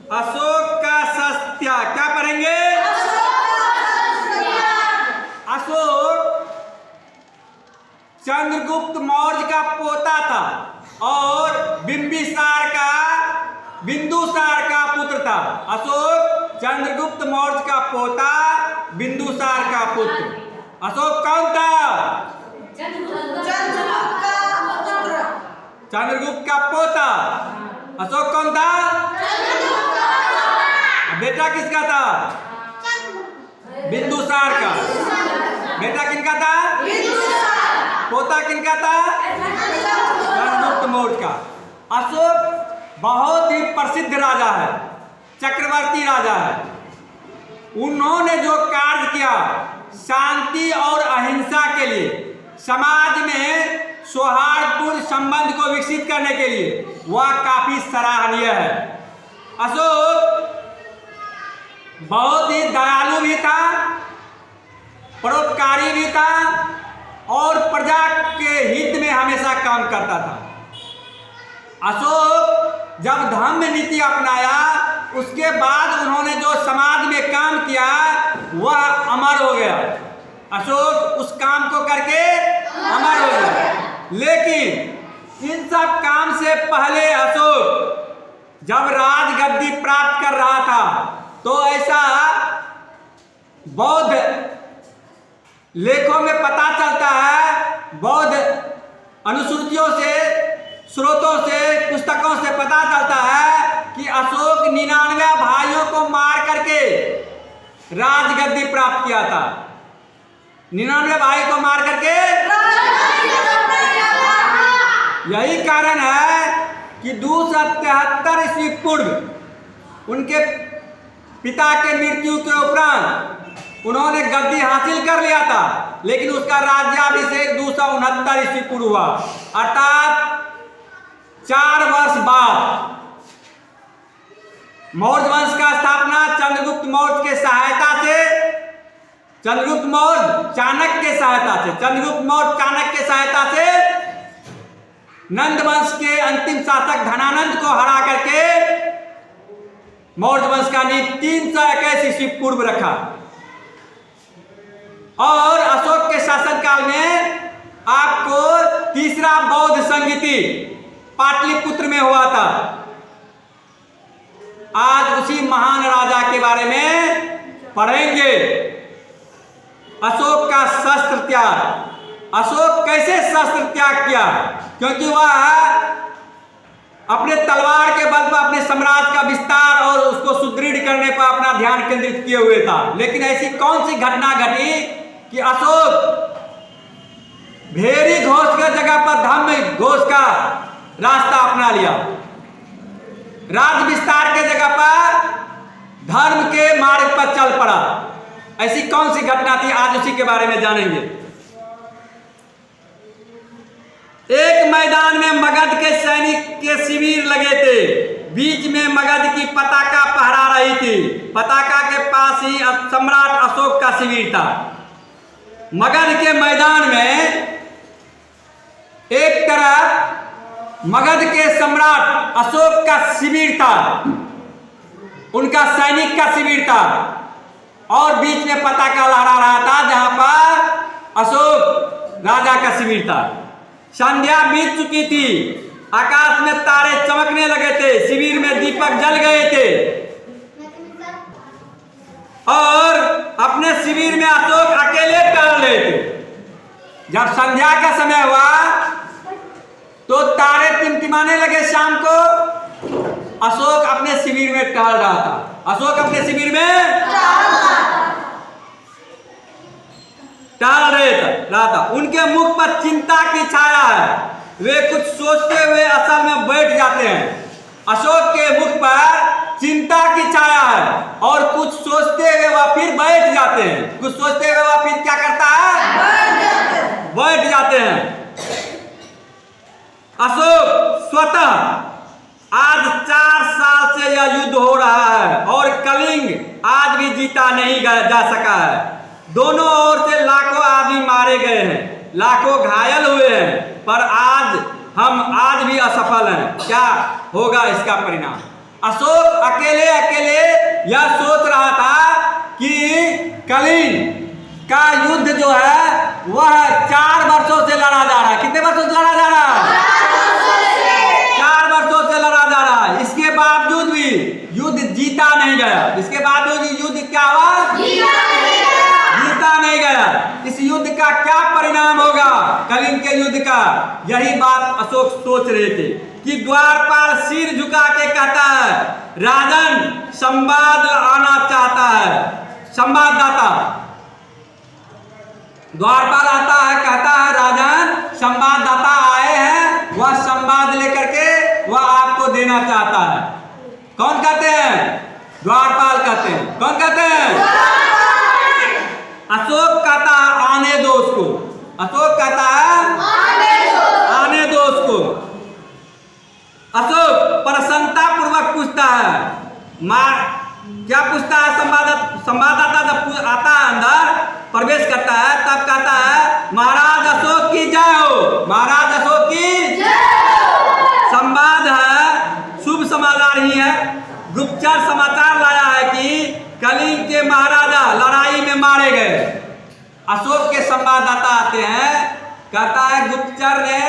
अशोक का शस्त्र त्याग। क्या पढ़ेंगे? अशोक चंद्रगुप्त मौर्य का पोता था और बिंदुसार का पुत्र था। अशोक चंद्रगुप्त मौर्य का पोता, बिंदुसार का पुत्र। अशोक कौन था? चंद्रगुप्त का पोता। अशोक कौन था? बेटा किसका था? बिंदुसार का। बेटा किनका था? पोता किनका था? चंद्रगुप्त मौर्य का। अशोक बहुत ही प्रसिद्ध राजा है, चक्रवर्ती राजा है। उन्होंने जो कार्य किया शांति और अहिंसा के लिए, समाज में सौहार्दपूर्ण संबंध को विकसित करने के लिए, वह काफी सराहनीय है। अशोक बहुत ही दयालु भी था, परोपकारी भी था और प्रजा के हित में हमेशा काम करता था। अशोक जब धम्म नीति अपनाया, उसके बाद उन्होंने जो समाज में काम किया वह अमर हो गया। अशोक उस काम को करके अमर हो गया। लेकिन इन सब काम से पहले अशोक जब राजगद्दी प्राप्त कर रहा था तो ऐसा बौद्ध लेखों में पता चलता है, बौद्ध अनुश्रुतियों से, स्रोतों से, पुस्तकों से पता चलता है कि अशोक 99 भाइयों को मार करके राजगद्दी प्राप्त किया था। 99 भाई को मार करके यही कारण है कि 273 ईस्वी पूर्व उनके पिता के मृत्यु के उपरांत उन्होंने गद्दी हासिल कर लिया था, लेकिन उसका राज्याभिषेक 269 ईस्वी पूर्व हुआ, अर्थात 4 वर्ष बाद। मौर्य वंश का स्थापना चंद्रगुप्त मौर्य के सहायता से, चंद्रगुप्त मौर्य चाणक्य के सहायता से नंद वंश के अंतिम शासक धनानंद को हरा करके मौर्य वंश का नींव 321 ईस्वी पूर्व रखा। और अशोक के शासनकाल में आपको तीसरा बौद्ध संगीति पाटलिपुत्र में हुआ था। आज उसी महान राजा के बारे में पढ़ेंगे। अशोक का शस्त्र त्याग। अशोक कैसे शस्त्र त्याग किया? क्योंकि वह अपने तलवार के बल पर अपने साम्राज्य का विस्तार और उसको सुदृढ़ करने पर अपना ध्यान केंद्रित किए हुए था। लेकिन ऐसी कौन सी घटना घटी कि अशोक भेरी घोष की जगह पर धम्म घोष का रास्ता अपना लिया, राज विस्तार के जगह पर धर्म के मार्ग पर चल पड़ा? ऐसी कौन सी घटना थी? आज उसी के बारे में जानेंगे। एक मैदान में मगध के सैनिक के शिविर लगे थे। बीच में मगध की पताका फहरा रही थी। पताका के पास ही सम्राट अशोक का शिविर था। मगध के मैदान में एक तरफ मगध के सम्राट अशोक का शिविर था, उनका सैनिक का शिविर था, और बीच में पताका लहरा रहा था जहां पर अशोक राजा का शिविर था। संध्या बीत चुकी थी, आकाश में तारे चमकने लगे थे, शिविर में दीपक जल गए थे और अपने शिविर में अशोक अकेले टहल रहे थे। जब संध्या का समय हुआ तो तारे टिमटिमाने लगे। शाम को अशोक अपने शिविर में टहल रहा था। अशोक अपने शिविर में टहल रहा था। उनके मुख पर चिंता की छाया है। वे कुछ सोचते हुए असल में बैठ जाते हैं। अशोक के मुख पर चिंता की छाया है और कुछ सोचते हुए वह फिर बैठ जाते हैं। कुछ सोचते हुए वह फिर क्या करता है? बैठ जाते हैं। अशोक स्वतः आज 4 साल से यह युद्ध हो रहा है और कलिंग आज भी जीता नहीं जा सका है। दोनों ओर से लाखों आदमी मारे गए हैं, लाखों घायल हुए हैं, पर हम आज भी असफल हैं। क्या होगा इसका परिणाम? अशोक अकेले अकेले यह सोच रहा था कि कलिंग का युद्ध जो है वह 4 वर्षों से लड़ा जा रहा है। कितने वर्षों से लड़ा जा रहा है? 4 वर्षों से लड़ा जा रहा है। इसके बावजूद भी युद्ध जीता नहीं गया। इसके बावजूद युद्ध क्या हुआ? जीता नहीं गया। इस युद्ध का क्या परिणाम होगा कलिंग के युद्ध का? यही बात अशोक सोच रहे थे कि द्वारपाल सिर झुका के कहता है, राजन संवाद आना चाहता है। संवाददाता द्वारपाल आता है, कहता है राजन संवाददाता आए हैं, वह संवाद लेकर के वह आपको देना चाहता है। कौन कहते हैं? द्वारपाल कहते हैं। कौन कहते हैं? अशोक कहता है आने दो उसको। अशोक कहता है आने दो उसको। अशोक प्रसन्नता पूर्वक पूछता है, क्या पूछता है? संवाददाता जब आता है अंदर प्रवेश करता है तब कहता है महाराज अशोक की जय हो। महाराज अशोक की संवाद है, शुभ समाचार ही है। गुप्तचर समाचार लाया है कि कलिंग के महाराजा लड़ाई में मारे गए। अशोक के संवाददाता आते हैं, कहता है गुप्तचर ने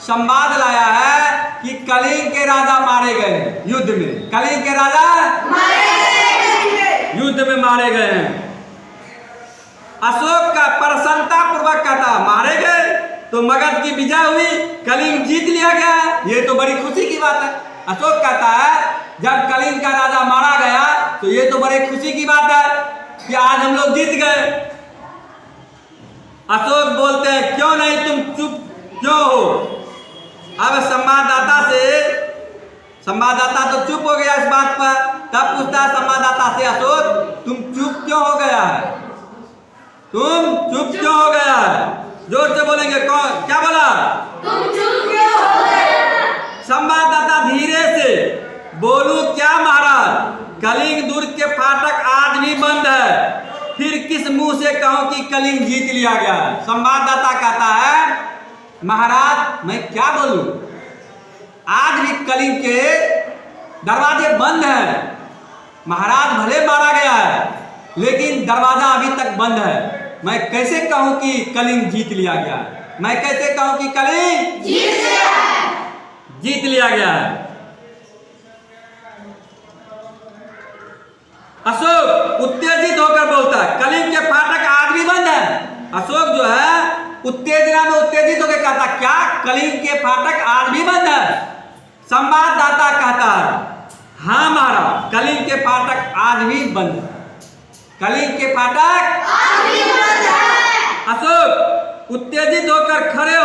संवाद लाया है कि कलिंग के राजा मारे गए युद्ध में। कलिंग के राजा युद्ध में मारे गए हैं। अशोक का प्रसन्नता पूर्वक कहता मारे गए तो मगध की विजय हुई, कलिंग जीत लिया गया, ये तो बड़ी खुशी की बात है। अशोक कहता है जब कलिंग का राजा मारा गया तो ये तो बड़ी खुशी की बात है कि आज हम लोग जीत गए। अशोक बोलते हैं क्यों नहीं, तुम चुप क्यों हो? अब संवाददाता तो चुप हो गया इस बात पर। तब पूछता है संवाददाता से अशोक तुम चुप क्यों हो गया है? तुम चुप क्यों हो गया है? जोर से बोलेंगे। कौन क्या बोला? तुम चुप क्यों हो गए? संवाददाता धीरे से, बोलूं क्या महाराज, कलिंग दुर्ग के फाटक आज भी बंद है, फिर किस मुंह से कहूं कि कलिंग जीत लिया गया? संवाददाता कहता है महाराज मैं क्या बोलूं, आज भी कलिंग के दरवाजे बंद हैं। महाराज भले मारा गया है लेकिन दरवाजा अभी तक बंद है। मैं कैसे कहूं कि कलिंग जीत लिया गया है? मैं कैसे कहूं कि कलिंग जीत लिया गया है? अशोक उत्तेजित होकर बोलता है कलिंग के फाटक आज भी बंद है। अशोक जो है उत्तेजना में उत्तेजित होकर कहता क्या कलिंग के फाटक आज भी बंद है? संवाददाता कहता है हाँ महाराज कलिंग के फाटक आज भी बंद है। कलिंग के फाटक आज भी बंद है। अशोक उत्तेजित होकर खड़े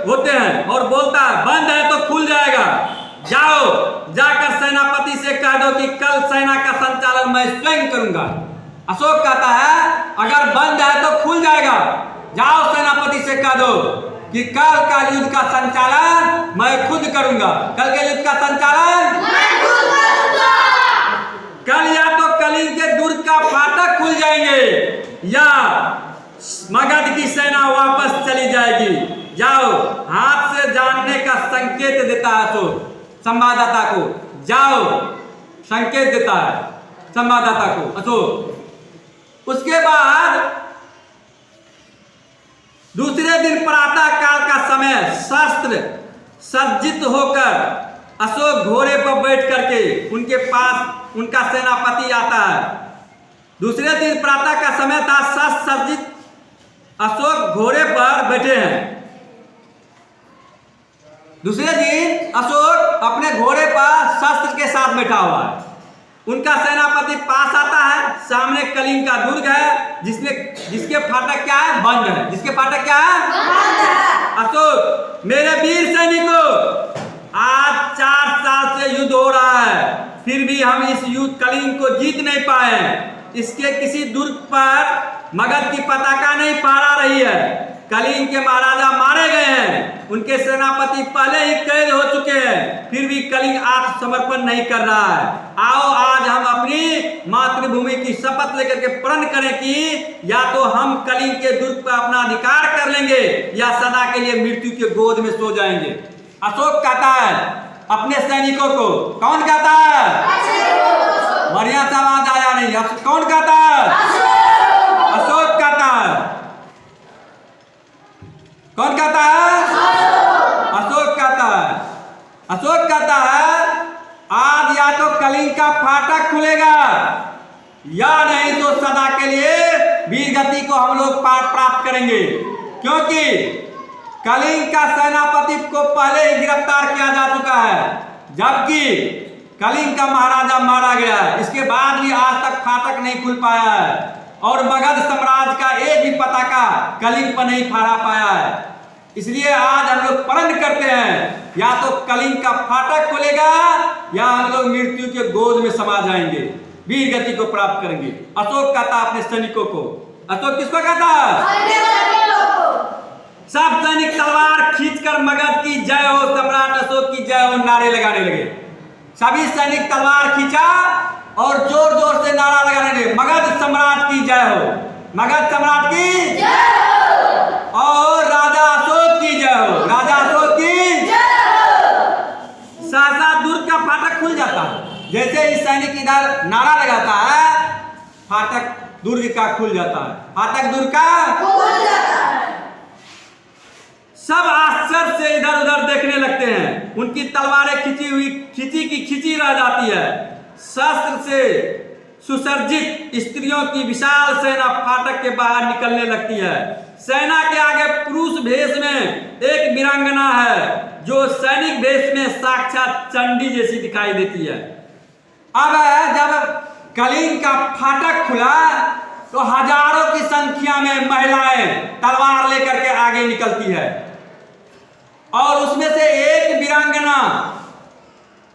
होते हैं और बोलता है बंद है तो खुल जाएगा, जाओ जाकर सेनापति से कह दो कि कल सेना का संचालन मैं स्वयं करूंगा। अशोक कहता है अगर बंद है तो खुल जाएगा, जाओ सेनापति से कह दो कि कल का युद्ध का संचालन मैं खुद करूंगा। कल के युद्ध का संचालन मैं खुद करूंगा। कल या तो कलिंग के दुर्ग का फाटक खुल जाएंगे या मगध की सेना वापस चली जाएगी। जाओ, हाथ से जानने का संकेत देता है अशोक संवाददाता को, जाओ संकेत देता है संवाददाता को अशोक। उसके बाद दूसरे दिन प्रातः काल का समय शस्त्र सज्जित होकर अशोक घोड़े पर बैठ करके उनके पास उनका सेनापति आता है। दूसरे दिन प्रातः का समय था, शस्त्र सज्जित अशोक घोड़े पर बैठे हैं। दूसरे दिन अशोक अपने घोड़े पर शस्त्र के साथ बैठा हुआ है। उनका सेनापति पास आता है, सामने कलिंग का दुर्ग है जिसके फाटक क्या है? बंद है। जिसके फाटक क्या है? बंद है। अशोक मेरे वीर सैनिकों, आज 4 साल से युद्ध हो रहा है, फिर भी हम इस युद्ध कलिंग को जीत नहीं पाए। इसके किसी दुर्ग पर मगध की पताका नहीं फहरा रही है। कलिंग के महाराजा मारे गए हैं, उनके सेनापति पहले ही कैद हो चुके हैं, फिर भी कलिंग आत्मसमर्पण नहीं कर रहा है। आओ आज हम अपनी मातृभूमि की शपथ लेकर के प्रण करें कि या तो हम कलिंग के दुर्ग पर अपना अधिकार कर लेंगे या सदा के लिए मृत्यु के गोद में सो जाएंगे। अशोक कहता है, अपने सैनिकों को। कौन कहता है? बढ़िया सा आवाज आया नहीं। कौन कहता है? अशोक कहता है। कौन कहता है? अशोक कहता है। अशोक कहता है आज या तो कलिंग का फाटक खुलेगा या नहीं तो सदा के लिए वीर गति को हम लोग प्राप्त करेंगे, क्योंकि कलिंग का सेनापति को पहले ही गिरफ्तार किया जा चुका है, जबकि कलिंग का महाराजा मारा गया है। इसके बाद भी आज तक फाटक नहीं खुल पाया है और मगध साम्राज्य का एक भी पताका कलिंग पर नहीं फहरा पाया है। इसलिए आज हम लोग प्रण करते हैं या तो कलिंग का फाटक खुलेगा या हम लोग मृत्यु के गोद में समा जाएंगे, वीर गति को प्राप्त करेंगे। अशोक कहता अपने सैनिकों को। अशोक किसको कहता? सब सैनिक तलवार खींचकर मगध की जय हो, सम्राट अशोक की जय हो नारे लगाने लगे। सभी सैनिक तलवार खींचा और जोर जोर से नारा लगाने लगे, मगध सम्राट की जय हो, मगध सम्राट की जय हो और राजा अशोक की जय हो, राजा अशोक की जय हो। सहसा दुर्ग का फाटक खुल जाता है। जैसे ही सैनिक इधर नारा लगाता है, फाटक दुर्ग का खुल जाता है, फाटक दुर्ग का खुल जाता है। सब आश्चर्य से इधर उधर देखने लगते हैं। उनकी तलवारें खिंची की खिंची रह जाती है। शस्त्र से सुसज्जित स्त्रियों की विशाल सेना फाटक के बाहर निकलने लगती है। सेना के आगे पुरुष भेष में एक वीरांगना है जो सैनिक भेष में साक्षात चंडी जैसी दिखाई देती है। अब जब कलिंग का फाटक खुला तो हजारों की संख्या में महिलाएं तलवार लेकर के आगे निकलती है और उसमें से एक वीरांगना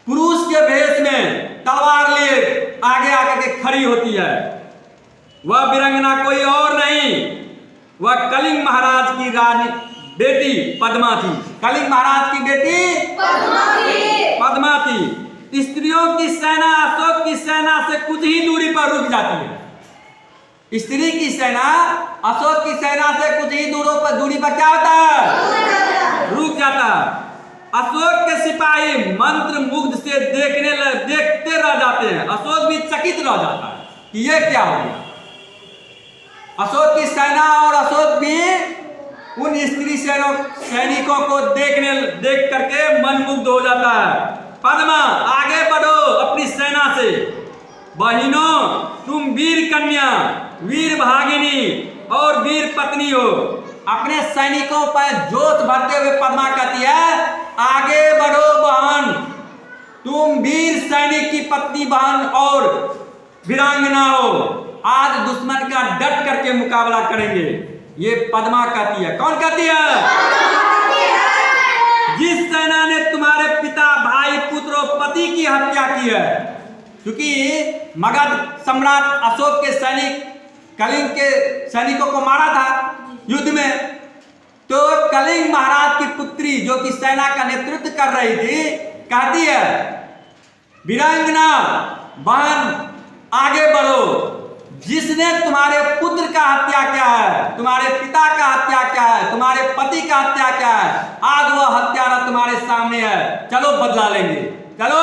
पुरुष के भेष में तलवार लिए आगे आकर के खड़ी होती है। वह वीरांगना कोई और नहीं, वह कलिंग महाराज की रानी बेटी पद्मा थी। कलिंग महाराज की बेटी पद्मा थी। स्त्रियों की सेना अशोक की सेना से कुछ ही दूरी पर रुक जाती है। स्त्री की सेना अशोक की सेना से कुछ ही दूरी पर क्या होता है? रुक जाता है। अशोक के सिपाही मंत्र मुग्ध से देखते रह जाते हैं। अशोक भी चकित रह जाता है कि यह क्या हो गया। अशोक की सेना और अशोक भी उन स्त्री सैनिकों को देख करके मन मुग्ध हो जाता है। पद्मा आगे बढ़ो अपनी सेना से। बहिनों, तुम वीर कन्या, वीर भागिनी और वीर पत्नी हो। अपने सैनिकों पर जोश भरते हुए पद्मा कहती है, आगे बढ़ो बहन, तुम वीर सैनिक की पत्नी बहन और वीरांगना हो। आज दुश्मन का डट करके मुकाबला करेंगे। ये पद्मा कहती है। कौन कहती है? जिस सेना ने तुम्हारे पिता, भाई, पुत्र और पति की हत्या की है। क्योंकि मगध सम्राट अशोक के सैनिक कलिंग के सैनिकों को मारा था युद्ध में, तो कलिंग महाराज की पुत्री जो कि सेना का नेतृत्व कर रही थी कहती है, वीरांगना बहन आगे बढ़ो, जिसने तुम्हारे पुत्र का हत्या किया है, तुम्हारे पिता का हत्या किया है, तुम्हारे पति का हत्या किया है, आज वह हत्यारा तुम्हारे सामने है, चलो बदला लेंगे, चलो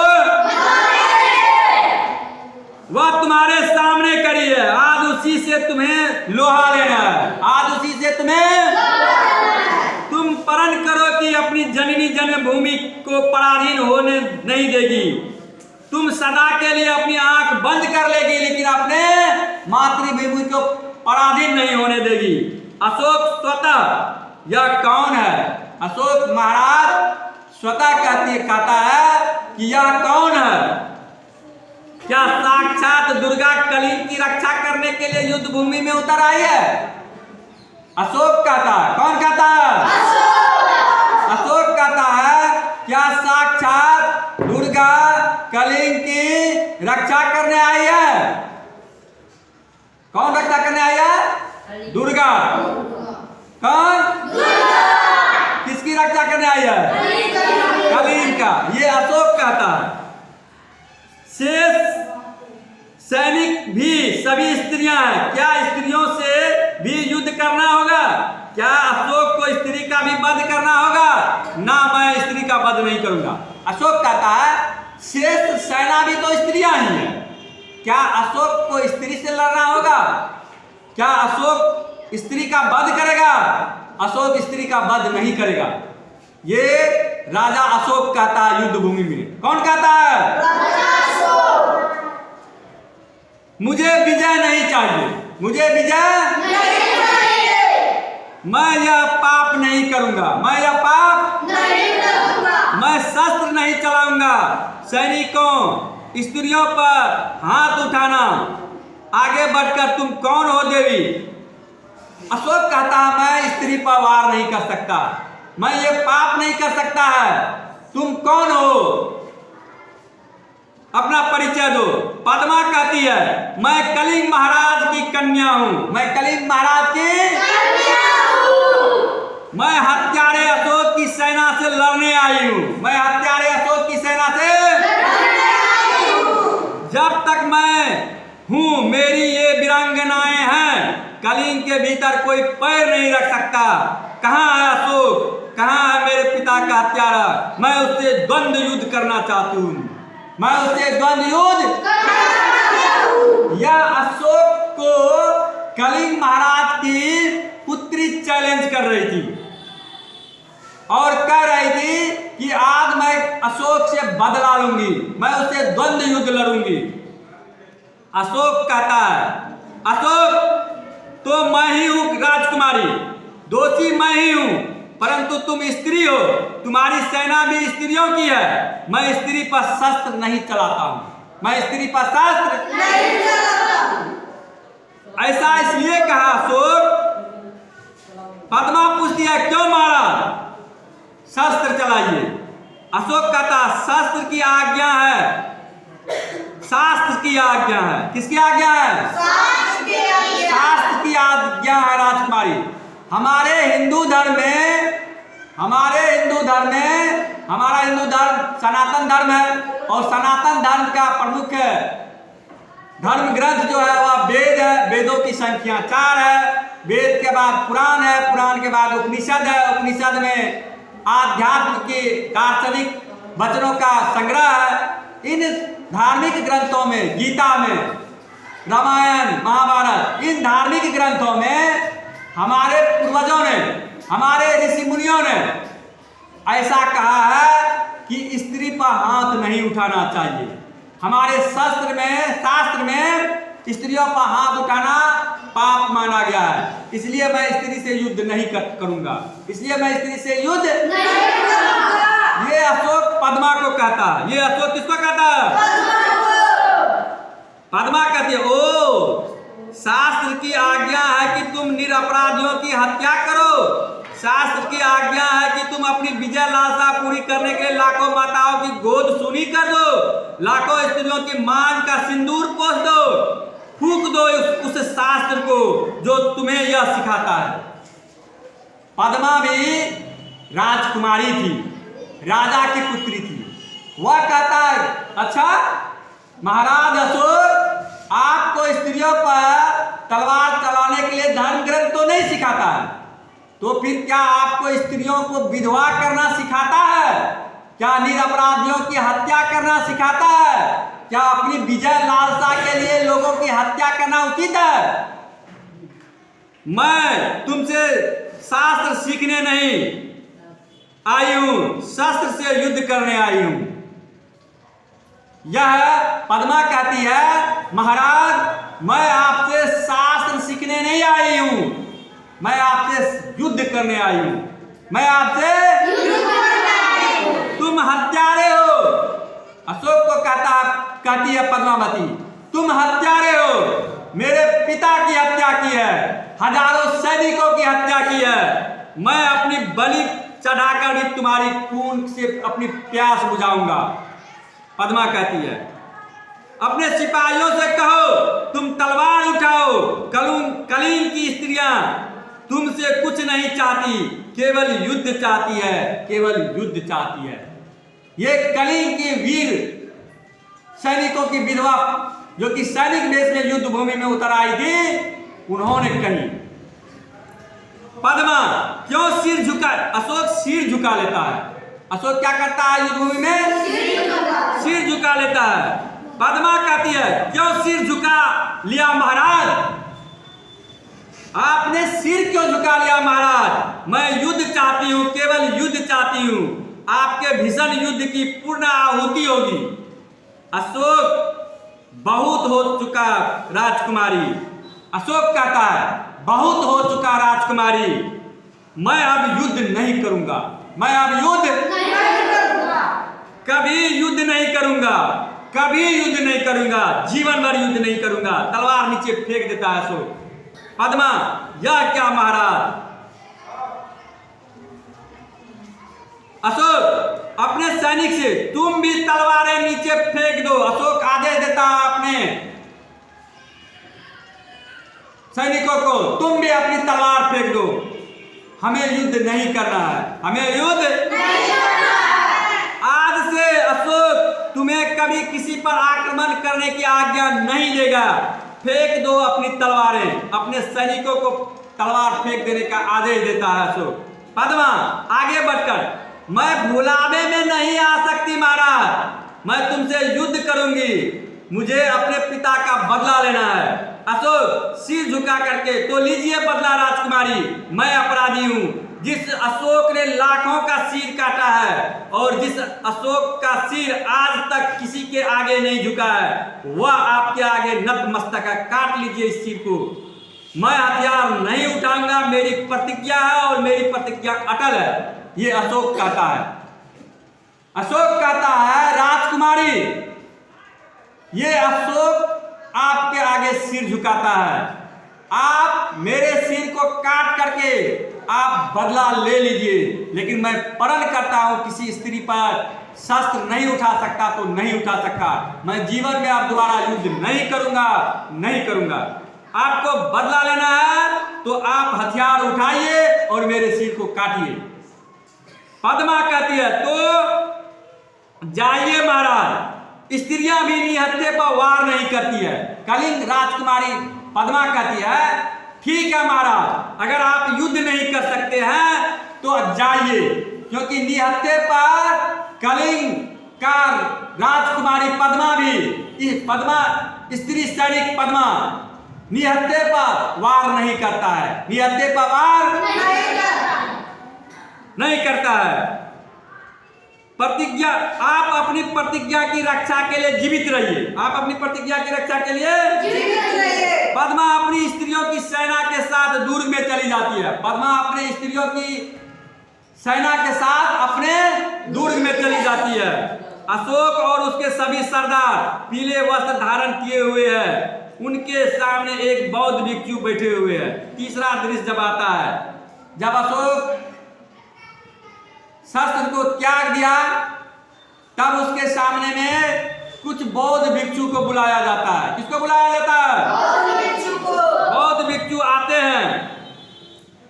वह तुम्हारे सामने करी है, आज उसी से तुम्हें लोहा लेना है, आज उसी से तुम्हें तुम प्रण करो कि अपनी जननी जन्मभूमि को पराधीन होने नहीं देगी। तुम सदा के लिए अपनी आंख बंद कर लेगी, लेकिन अपने मातृभूमि को पराधीन नहीं होने देगी। अशोक स्वतः, यह कौन है? अशोक महाराज स्वतः कहता है कि यह कौन है? क्या साक्षात दुर्गा कलिंग की रक्षा करने के लिए युद्ध भूमि में उतर आई है? अशोक कहता है। कौन कहता है? अशोक कहता है, क्या साक्षात दुर्गा कलिंग की रक्षा करने आई है? कौन रक्षा करने आई है? दुर्गा। कौन? किसकी रक्षा करने आई है? कलिंग का। ये अशोक कहता है। शेष सैनिक भी सभी स्त्रियां हैं। क्या स्त्रियों से भी युद्ध करना होगा? क्या अशोक को स्त्री का भी वध करना होगा? ना, मैं स्त्री का वध नहीं करूंगा। अशोक कहता है श्रेष्ठ सेना भी तो स्त्रियां ही है। क्या अशोक को स्त्री से लड़ना होगा? क्या अशोक स्त्री का वध करेगा? अशोक स्त्री का वध नहीं करेगा। ये राजा अशोक कहता है युद्ध भूमि में। कौन कहता है? राजा अशोक। मुझे विजय नहीं चाहिए, मुझे विजय नहीं चाहिए। मैं यह पाप नहीं करूंगा, मैं यह पाप नहीं करूंगा। मैं शस्त्र नहीं चलाऊंगा। सैनिकों, स्त्रियों पर हाथ उठाना, आगे बढ़कर तुम कौन हो देवी? अशोक कहता है मैं स्त्री पर वार नहीं कर सकता, मैं ये पाप नहीं कर सकता है। तुम कौन हो? अपना परिचय दो। पद्मा कहती है मैं कलिंग महाराज की कन्या हूं, मैं कलिंग महाराज की कन्या हूं। मैं हत्यारे अशोक की सेना से लड़ने आई हूं, मैं हत्यारे अशोक की सेना से लड़ने आई हूं। जब तक मैं हूं मेरी ये वीरांगनाएं हैं, कलिंग के भीतर कोई पैर नहीं रख सकता। कहां है अशोक? कहां है मेरे पिता का हत्यारा? मैं उससे द्वंद्व युद्ध करना चाहती हूं, मैं उससे द्वंद्व युद्ध या अशोक को कलिंग महाराज की पुत्री चैलेंज कर रही थी और कह रही थी कि आज मैं अशोक से बदला लूंगी, मैं उससे द्वंद्व युद्ध लड़ूंगी। अशोक कहता है अशोक तो मैं ही हूं राजकुमारी, दोषी मैं ही हूं, परंतु तुम स्त्री हो, तुम्हारी सेना भी स्त्रियों की है। मैं स्त्री पर शस्त्र नहीं चलाता हूं, मैं स्त्री पर शस्त्र नहीं चलाता हूं। ऐसा इसलिए कहा अशोक। पद्मा पूछती है क्यों महाराज? शस्त्र चलाइए। अशोक कहता शस्त्र की आज्ञा है, शास्त्र की आज्ञा है। किसकी आज्ञा है? शास्त्र की आज्ञा है राजकुमारी। हमारे हिंदू धर्म में हमारा हिंदू धर्म सनातन धर्म है और सनातन धर्म का प्रमुख धर्म ग्रंथ जो है वह वेद है। वेदों की संख्या 4 है। वेद के बाद पुराण है, पुराण के बाद उपनिषद है, उपनिषद में आध्यात्म के दार्शनिक वचनों का संग्रह है। इन धार्मिक ग्रंथों में, गीता में, रामायण, महाभारत, इन धार्मिक ग्रंथों में हमारे पूर्वजों ने, हमारे ऋषि मुनियों ने ऐसा कहा है कि स्त्री पर हाथ नहीं उठाना चाहिए। हमारे शास्त्र में स्त्रियों पर हाथ उठाना पाप माना गया है। इसलिए मैं स्त्री से युद्ध नहीं करूंगा, इसलिए मैं स्त्री से युद्ध नहीं करूंगा। ये अशोक पद्मा को कहता है। ये अशोक किसको कहता है? पद्मा कहती है ओ शास्त्र की आज्ञा है कि तुम निरपराधियों की हत्या करो। शास्त्र की आज्ञा है कि तुम अपनी विजय लालसा पूरी करने के लिए लाखों माताओं की गोद सुनी कर दो, लाखों स्त्रियों की मांग का सिंदूर पोंछ दो, फूंक दो उस शास्त्र को जो तुम्हें यह सिखाता है। पद्मा भी राजकुमारी थी, राजा की पुत्री थी। वह कहता है अच्छा महाराज अशोक आपको स्त्रियों पर तलवार चलाने के लिए धर्म ग्रंथ तो नहीं सिखाता है, तो फिर क्या आपको स्त्रियों को विधवा करना सिखाता है? क्या निरपराधियों की हत्या करना सिखाता है? क्या अपनी विजय लालसा के लिए लोगों की हत्या करना उचित है? मैं तुमसे शास्त्र सीखने नहीं आई हूं, शस्त्र से युद्ध करने आई हूं। यह पद्मा कहती है महाराज मैं आपसे शास्त्र सीखने नहीं आई हूं, मैं आपसे युद्ध करने आई हूं, मैं आपसे युद्ध करने आई हूं। तुम हत्यारे हो। अशोक को कहती है पद्मावती तुम हत्यारे हो, मेरे पिता की हत्या की है, हजारों सैनिकों की हत्या की है। मैं अपनी बलि चढ़ाकर भी तुम्हारी खून से अपनी प्यास बुझाऊंगा। पद्मा कहती है अपने सिपाहियों से कहो तुम तलवार उठाओ। कलिंग की स्त्रियां तुमसे कुछ नहीं चाहती, केवल युद्ध चाहती है, केवल युद्ध चाहती है। ये कलिंग की वीर सैनिकों की विधवा जो कि सैनिक वेश में युद्ध भूमि में उतर आई थी, उन्होंने कही। पद्मा क्यों सिर झुका? अशोक सिर झुका लेता है। अशोक क्या करता है युद्ध भूमि में? सिर झुका लेता है। पद्मा कहती है क्यों सिर झुका लिया महाराज? आपने सिर क्यों झुका लिया महाराज? मैं युद्ध चाहती हूं, केवल युद्ध चाहती हूं। आपके भीषण युद्ध की पूर्ण आहुति होगी। अशोक बहुत हो चुका राजकुमारी। अशोक कहता है बहुत हो चुका राजकुमारी, मैं अब युद्ध नहीं करूंगा। मैं अब युद्ध नहीं करूंगा, कभी युद्ध नहीं करूंगा, कभी युद्ध नहीं करूंगा, जीवन भर युद्ध नहीं करूंगा। तलवार नीचे फेंक देता है अशोक। पद्मा यह क्या महाराज? अशोक अपने सैनिक से तुम भी तलवारें नीचे फेंक दो। अशोक आदेश देता है अपने सैनिकों को, तुम भी अपनी तलवार फेंक दो। हमें युद्ध नहीं करना है, हमें युद्ध नहीं करना है। आज से अशोक तुम्हें कभी किसी पर आक्रमण करने की आज्ञा नहीं देगा। फेंक दो अपनी तलवारें। अपने सैनिकों को तलवार फेंक देने का आदेश देता है अशोक। पद्मा आगे बढ़कर मैं भुलावे में नहीं आ सकती महाराज, मैं तुमसे युद्ध करूंगी, मुझे अपने पिता का बदला लेना है। अशोक सिर झुका करके तो लीजिए बदला राजकुमारी, मैं अपराधी हूं। जिस अशोक ने लाखों का सिर काटा है और जिस अशोक का सिर आज तक किसी के आगे नहीं झुका है, वह आपके आगे नतमस्तक है। काट लीजिए इस सिर को। मैं हथियार नहीं उठाऊंगा, मेरी प्रतिज्ञा है और मेरी प्रतिज्ञा अटल है। ये अशोक कहता है। अशोक कहता है राजकुमारी, ये अशोक आपके आगे सिर झुकाता है। आप मेरे सिर को काट करके आप बदला ले लीजिए, लेकिन मैं प्रण करता हूं किसी स्त्री पर शस्त्र नहीं उठा सकता तो नहीं उठा सकता। मैं जीवन में आप दोबारा युद्ध नहीं करूंगा, नहीं करूंगा। आपको बदला लेना है तो आप हथियार उठाइए और मेरे सिर को काटिए। पद्मा कहती है तो जाइए महाराज। स्त्रियां भी निहत्थे पर वार नहीं करती है। कलिंग राजकुमारी पद्मा कहती है ठीक है महाराज, अगर आप युद्ध नहीं कर सकते हैं तो जाइए, क्योंकि निहत्थे पर कलिंग का राजकुमारी पद्मा भी, पद्मा स्त्री सैनिक पद्मा निहत्थे पर वार नहीं करता है, निहत्थे पर वार नहीं करता है। प्रतिज्ञा, आप अपनी प्रतिज्ञा की रक्षा के लिए जीवित रहिए। आप अपनी प्रतिज्ञा की रक्षा के लिए जीवित रहिए। पद्मा अपनी स्त्रियों की सेना के साथ दुर्ग में चली जाती है। पद्मा अपने स्त्रियों की सेना के साथ अपने दुर्ग में चली जाती है। अशोक और उसके सभी सरदार पीले वस्त्र धारण किए हुए हैं। उनके सामने एक बौद्ध भिक्षु बैठे हुए हैं। तीसरा दृश्य जब आता है, जब अशोक शस्त्र को त्याग दिया, तब उसके सामने में कुछ बौद्ध भिक्षु को बुलाया जाता है। किसको बुलाया जाता है? बौद्ध भिक्षु को। बौद्ध भिक्षु आते हैं।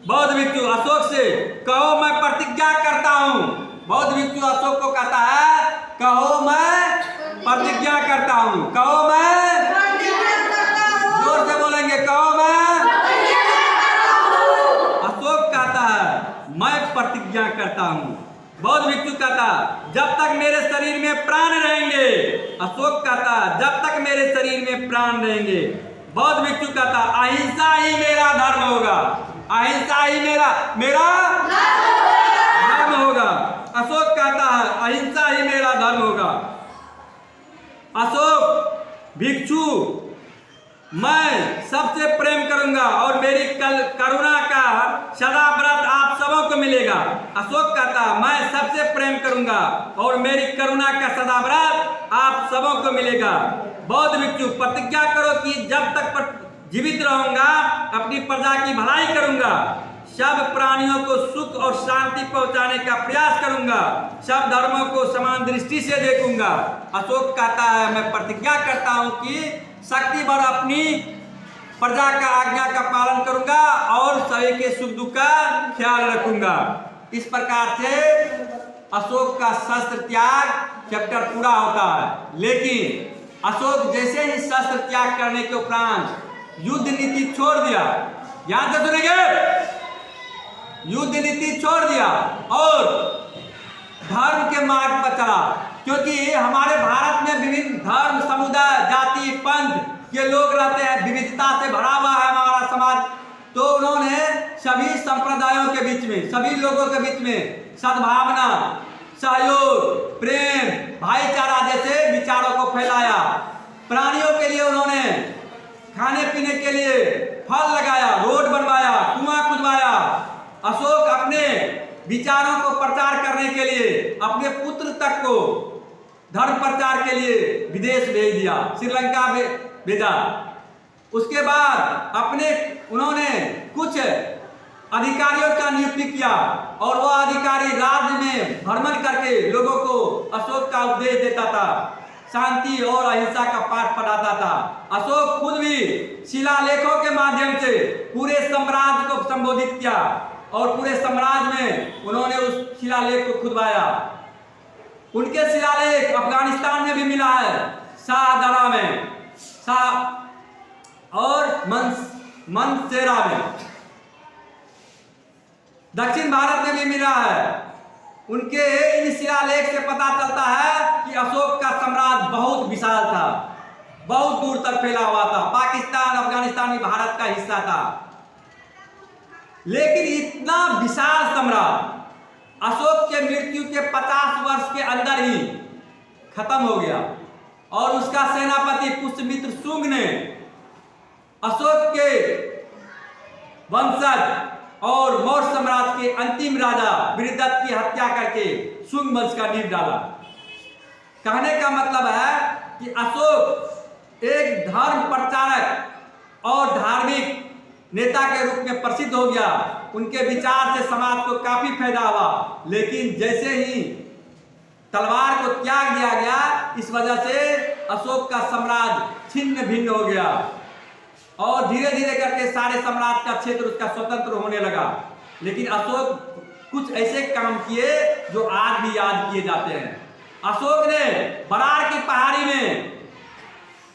बौद्ध भिक्षु अशोक से कहो मैं प्रतिज्ञा करता हूं। बौद्ध भिक्षु अशोक को कहता है कहो मैं प्रतिज्ञा करता हूं। कहो मैं प्रतिज्ञा करता हूं। जोर से बोलेंगे कहो मैं प्रतिज्ञा करता हूं। अशोक कहता है मैं प्रतिज्ञा करता हूं। बौद्ध भिक्षु कहता जब तक मेरे शरीर में प्राण रहेंगे। अशोक कहता जब तक मेरे शरीर में प्राण रहेंगे। बौद्ध भिक्षु कहता अहिंसा ही मेरा धर्म होगा। अहिंसा ही मेरा धर्म होगा। अशोक कहता है अहिंसा ही मेरा धर्म होगा। अशोक भिक्षु मैं सबसे प्रेम करूंगा और मेरी करुणा का सदा व्रत आप सबों को मिलेगा। अशोक कहता मैं सबसे प्रेम करूंगा और मेरी करुणा का सदा व्रत आप सबों को मिलेगा। बौद्ध भिक्षु प्रतिज्ञा करो कि जब तक जीवित रहूंगा अपनी प्रजा की भलाई करूंगा, सब प्राणियों को सुख और शांति पहुंचाने का प्रयास करूंगा, सब धर्मों को समान दृष्टि से देखूंगा। अशोक कहता है मैं प्रतिज्ञा करता हूं कि शक्ति भर अपनी प्रजा का आज्ञा का पालन करूंगा और सभी के सुख दुख का ख्याल रखूंगा। इस प्रकार से अशोक का शस्त्र त्याग चैप्टर पूरा होता है। लेकिन अशोक जैसे ही शस्त्र त्याग करने के उपरांत युद्ध नीति छोड़ दिया। ध्यान से सुनेंगे, युद्ध नीति छोड़ दिया और धर्म के मार्ग पर चला, क्योंकि हमारे भारत में विभिन्न धर्म, समुदाय, जाति, पंथ के लोग रहते हैं, विविधता से भरा हुआ है हमारा समाज। तो उन्होंने सभी संप्रदायों के बीच में, सभी लोगों के बीच में सद्भावना, सहयोग, प्रेम, भाईचारा जैसे विचारों को फैलाया। प्राणियों के लिए उन्होंने खाने पीने के लिए फल लगाया, रोड बनवाया, कुआं खुदवाया। अशोक अपने विचारों को प्रचार करने के लिए अपने पुत्र तक को धर्म प्रचार के लिए विदेश भेज दिया, श्रीलंका भेजा। उसके बाद उन्होंने कुछ अधिकारियों का नियुक्ति किया और वह अधिकारी राज्य में भ्रमण करके लोगों को अशोक का उपदेश देता था, शांति और अहिंसा का पाठ पढ़ाता था। अशोक खुद भी शिलालेखों के माध्यम से पूरे साम्राज्य को संबोधित किया और पूरे साम्राज्य में उन्होंने उस शिलालेख को खुदवाया। उनके शिलालेख अफगानिस्तान में भी मिला है, शाहदरा में, और मनसेरा में, दक्षिण भारत में भी मिला है। उनके इन शिलालेख से पता चलता है कि अशोक का साम्राज्य बहुत विशाल था, बहुत दूर तक फैला हुआ था। पाकिस्तान, अफगानिस्तान भी भारत का हिस्सा था। लेकिन इतना विशाल साम्राज्य अशोक के मृत्यु के 50 वर्ष के अंदर ही खत्म हो गया और उसका सेनापति पुष्यमित्र शुंग ने अशोक के वंशज और मौर्य साम्राज्य के अंतिम राजा बृहदत्त की हत्या करके शुंग वंश का नींव डाला। कहने का मतलब है कि अशोक एक धर्म प्रचारक और धार्मिक नेता के रूप में प्रसिद्ध हो गया। उनके विचार से समाज को काफी फायदा हुआ, लेकिन जैसे ही तलवार को त्याग दिया गया, इस वजह से अशोक का साम्राज्य छिन्न भिन्न हो गया और धीरे धीरे करके सारे साम्राज्य का क्षेत्र उसका स्वतंत्र होने लगा। लेकिन अशोक कुछ ऐसे काम किए जो आज भी याद किए जाते हैं। अशोक ने बरार की पहाड़ी में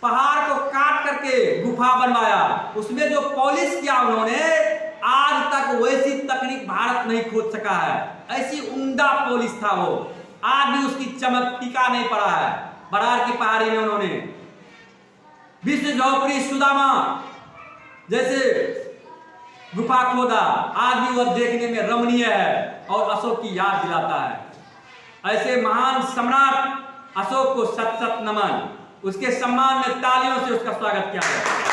पहाड़ को काट करके गुफा बनवाया, उसमें जो पॉलिश किया उन्होंने, आज तक वैसी तकनीक भारत नहीं खोज सका है। ऐसी उम्दा पॉलिश था वो, आज भी उसकी चमक टिका नहीं पड़ा है। बरार की पहाड़ी में उन्होंने विश्व झोपड़ी सुदामा जैसे गुफा खोदा, आज भी वह देखने में रमणीय है और अशोक की याद दिलाता है। ऐसे महान सम्राट अशोक को शत शत नमन। उसके सम्मान में तालियों से उसका स्वागत किया जाए।